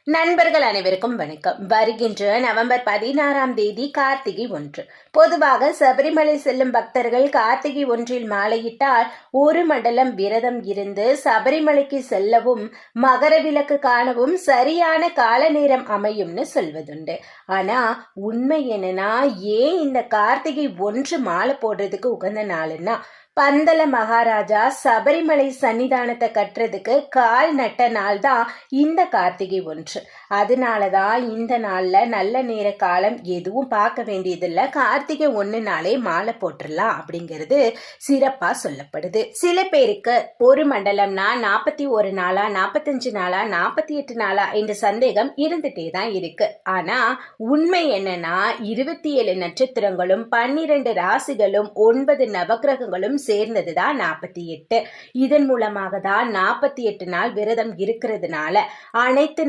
நண்பர்கள் அனைவருக்கும் வணக்கம். வருகின்ற நவம்பர் 16ஆம் தேதி கார்த்திகை 1. பொதுவாக சபரிமலை செல்லும் பக்தர்கள் கார்த்திகை 1 மாலையிட்டால் ஒரு மண்டலம் விரதம் இருந்து சபரிமலைக்கு செல்லவும் மகர விளக்கு காணவும் சரியான கால நேரம் அமையும்னு சொல்வதுண்டு. ஆனா உண்மை என்னன்னா, ஏன் இந்த கார்த்திகை 1 மாலை போடுறதுக்கு உகந்த நாளுன்னா, பந்தல மகாராஜா சபரிமலை சன்னிதானத்தை கட்டுறதுக்கு கால் நட்ட நாள் தான் இந்த கார்த்திகை 1. அதனாலதான் இந்த நாள்ல நல்ல நேர காலம் எதுவும் பார்க்க வேண்டியதில்லை, கார்த்திகை 1 நாளே மாலை போட்டுடலாம் அப்படிங்கிறது சிறப்பா சொல்லப்படுது. சில பேருக்கு ஒரு மண்டலம்னா 41 நாளா, 45 நாளா, 48 நாளா என்ற சந்தேகம் இருந்துட்டே தான் இருக்கு. ஆனா உண்மை என்னன்னா, 27 நட்சத்திரங்களும் 12 ராசிகளும் 9 நவக்கிரகங்களும் சேர்ந்ததுதான் 48. இதன் மூலமாக தான் 48 நாள் விரதம் இருக்கிறதுனால அனைத்து